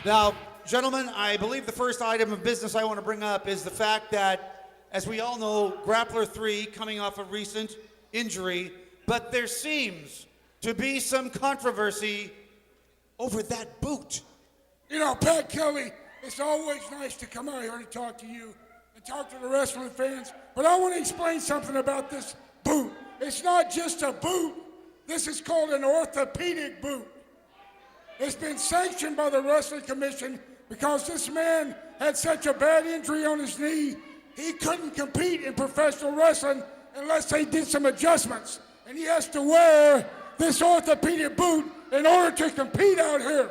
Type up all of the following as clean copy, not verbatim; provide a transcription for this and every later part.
Now, gentlemen, I believe the first item of business I want to bring up is the fact that, as we all know, Grappler 3 coming off a recent injury, but there seems to be some controversy over that boot. You know, Pat Kelly, it's always nice to come out here and talk to you and talk to the wrestling fans, but I want to explain something about this boot. It's not just a boot. This is called an orthopedic boot. It's been sanctioned by the Wrestling Commission because this man had such a bad injury on his knee, he couldn't compete in professional wrestling unless they did some adjustments. And he has to wear this orthopedic boot in order to compete out here.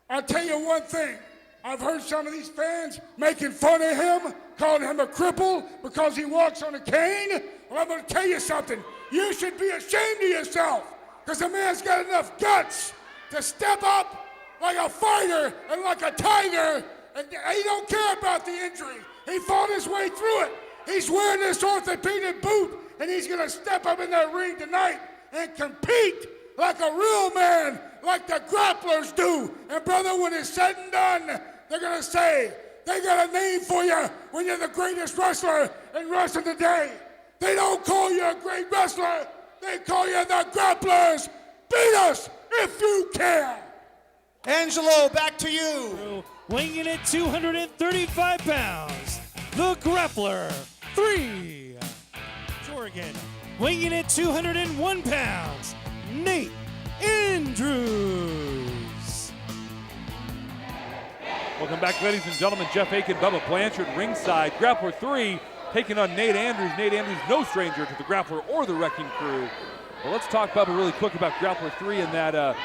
I'll tell you one thing. I've heard some of these fans making fun of him, calling him a cripple because he walks on a cane. Well, I'm going to tell you something. You should be ashamed of yourself because the man's got enough guts to step up like a fighter and like a tiger, and he don't care about the injury. He fought his way through it. He's wearing this orthopedic boot, and he's going to step up in that ring tonight and compete like a real man, like the grapplers do. And brother, when it's said and done, they're going to say, they got a name for you when you're the greatest wrestler in wrestling today. They don't call you a great wrestler. They call you the Grapplers. Beat us if you can. Angelo, back to you. Weighing in at 235 pounds, the Grappler 3. Oregon, weighing in at 201 pounds, Nate Andrews. Welcome back, ladies and gentlemen. Jeff Aiken, Bubba Blanchard, ringside. Grappler 3 taking on Nate Andrews. Nate Andrews, no stranger to the Grappler or the Wrecking Crew. Well, let's talk, Bubba, really quick about Grappler 3 and that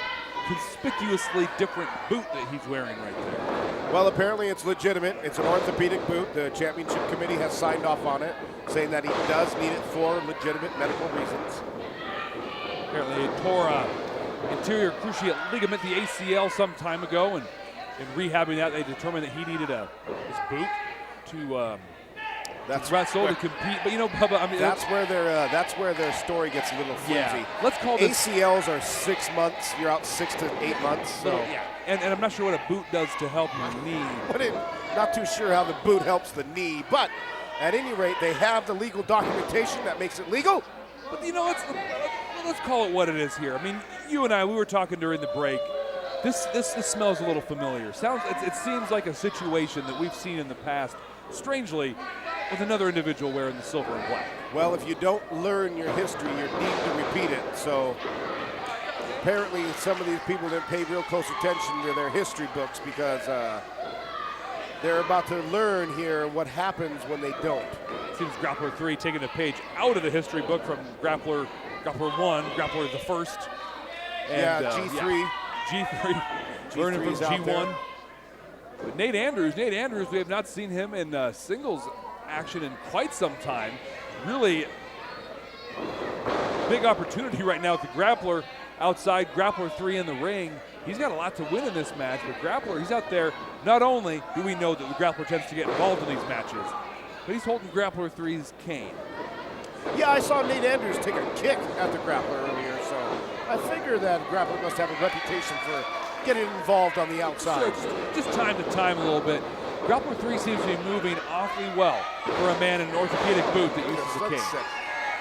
conspicuously different boot that he's wearing right there. Well, apparently it's legitimate. It's an orthopedic boot. The championship committee has signed off on it, saying that he does need it for legitimate medical reasons. Apparently he tore anterior cruciate ligament, the ACL, some time ago, and in rehabbing that, they determined that he needed his boot to wrestle, to compete. But you know, Bubba, I mean, that's where their story gets a little flimsy. Yeah. Let's call this ACLs are 6 months. You're out 6 to 8 months. So yeah, and I'm not sure what a boot does to help your knee. Not too sure how the boot helps the knee, but at any rate, they have the legal documentation that makes it legal. But you know, let's call it what it is here. I mean, you and I, we were talking during the break. This smells a little familiar. It seems like a situation that we've seen in the past, strangely, with another individual wearing the silver and black. Well, if you don't learn your history, you're deemed to repeat it. So apparently some of these people didn't pay real close attention to their history books because they're about to learn here what happens when they don't. Seems Grappler 3 taking a page out of the history book from Grappler 1, Grappler the first. And, G3. G3, learning from G1. But Nate Andrews, we have not seen him in singles action in quite some time. Really big opportunity right now with the Grappler outside, Grappler 3 in the ring. He's got a lot to win in this match, but Grappler, he's out there. Not only do we know that the Grappler tends to get involved in these matches, but he's holding Grappler 3's cane. Yeah, I saw Nate Andrews take a kick at the Grappler earlier, so I figure that Grappler must have a reputation for getting involved on the outside. Sure, just time to time a little bit. Grappler 3 seems to be moving awfully well for a man in an orthopedic boot that uses a cane.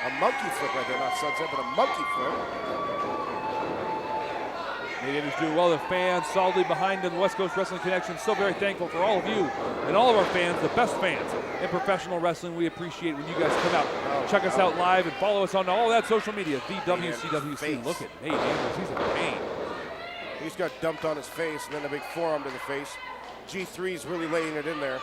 A monkey flip right there, not sunset, but a monkey flip. Nate Andrews doing well. The fans solidly behind him. The West Coast Wrestling Connection, so very thankful for all of you and all of our fans, the best fans in professional wrestling. We appreciate when you guys come out. Check us out live and follow us on all that social media, the WCWC. Look at Nate Andrews, he's in pain. He's got dumped on his face and then a big forearm to the face. G3's really laying it in there.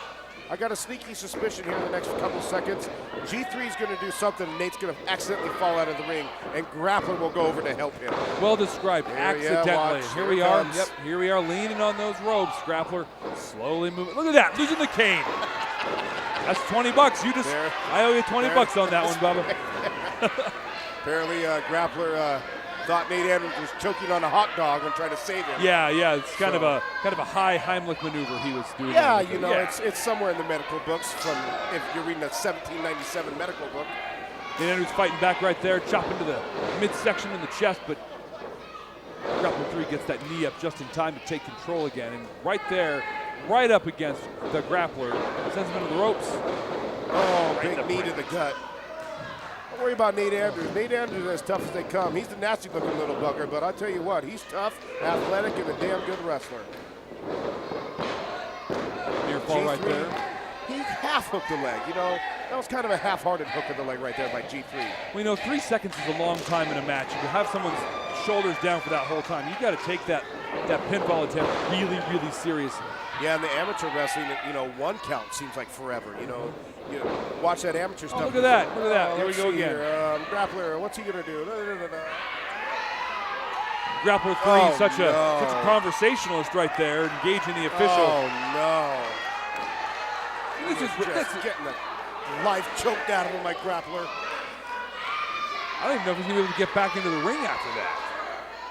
I got a sneaky suspicion here in the next couple seconds. G3's going to do something, and Nate's going to accidentally fall out of the ring, and Grappler will go over to help him. Well described, accidentally. Here we are. Yep, here we are leaning on those ropes. Grappler slowly moving. Look at that, losing the cane. That's $20. You just, I owe you $20 on that one, Bubba. Apparently, Grappler thought Nate Andrews was choking on a hot dog when trying to save him. Yeah, it's kind of a high Heimlich maneuver he was doing. Yeah, you know, it's somewhere in the medical books from if you're reading a 1797 medical book. Nate Andrews fighting back right there, chopping to the midsection in the chest, but Grappler 3 gets that knee up just in time to take control again. And right there, right up against the Grappler, sends him into the ropes. Oh, big knee to the gut. Don't worry about Nate Andrews. Nate Andrews is as tough as they come. He's the nasty-looking little bugger, but I'll tell you what, he's tough, athletic, and a damn good wrestler. Near fall right there. He half-hooked the leg, you know. That was kind of a half-hearted hook of the leg right there by G3. We know 3 seconds is a long time in a match. You can have someone's shoulders down for that whole time. You got to take that pinfall attempt really, really serious. Yeah, in the amateur wrestling, you know, 1 count seems like forever. You know, you watch that amateur stuff. Look at that. Look at that. Here we go again. Grappler, what's he going to do? Grappler 3, such a conversationalist right there, engaging the official. Oh, no. This is getting the life choked out of him like Grappler. I don't even know if he's going to be able to get back into the ring after that.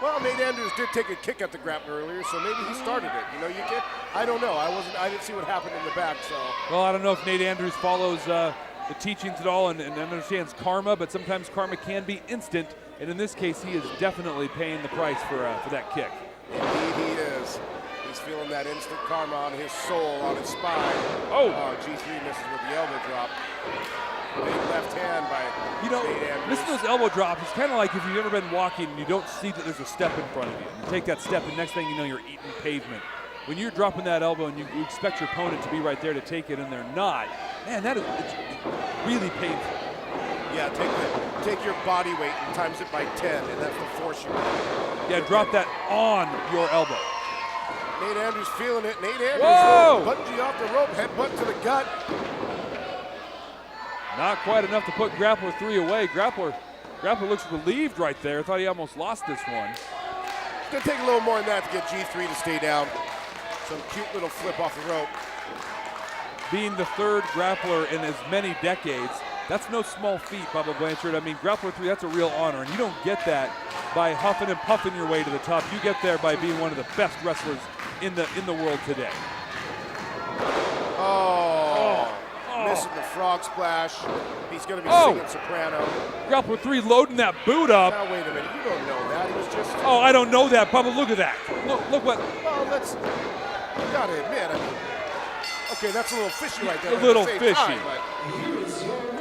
Well, Nate Andrews did take a kick at the Grappler earlier, so maybe he started it. You know, I don't know. I didn't see what happened in the back, so. Well, I don't know if Nate Andrews follows the teachings at all and understands karma, but sometimes karma can be instant, and in this case, he is definitely paying the price for that kick. Indeed he is. He's feeling that instant karma on his soul, on his spine. Oh, G3 misses with the elbow drop. Big left hand by Nate Andrews. Missing those elbow drops is kind of like if you've ever been walking and you don't see that there's a step in front of you. You take that step, and next thing you know, you're eating pavement. When you're dropping that elbow and you expect your opponent to be right there to take it and they're not, man, it's really painful. Yeah, take your body weight and times it by 10, and that's the force you want. Yeah, drop that on your elbow. Nate Andrews feeling it. Nate Andrews, whoa! bungee off the rope, headbutt to the gut. Not quite enough to put Grappler 3 away. Grappler looks relieved right there. Thought he almost lost this one. It's going to take a little more than that to get G3 to stay down. Some cute little flip off the rope. Being the 3rd Grappler in as many decades, that's no small feat, Bubba Blanchard. I mean, Grappler 3, that's a real honor, and you don't get that by huffing and puffing your way to the top. You get there by being one of the best wrestlers in the world today. Missing the frog splash. He's going to be singing soprano. Grappler 3 loading that boot up. Now, wait a minute. You don't know that. He was just... Oh, I don't know that, Bubba. Look at that. Look what... Well, you got to admit. Okay, that's a little fishy right there. A little fishy. Time, but,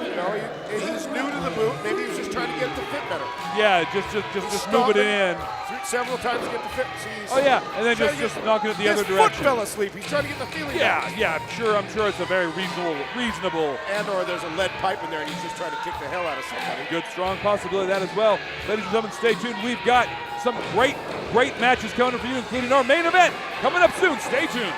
you know, he's new to the boot. Maybe he was just trying to get it to fit better. Yeah, just moving it in. Several times to get the fit. Oh yeah, and then just knocking it the other direction. His foot fell asleep. He's trying to get the feeling. Yeah, I'm sure it's a very reasonable. And or there's a lead pipe in there, and he's just trying to kick the hell out of somebody. Good, strong possibility of that as well. Ladies and gentlemen, stay tuned. We've got some great matches coming for you, including our main event coming up soon. Stay tuned.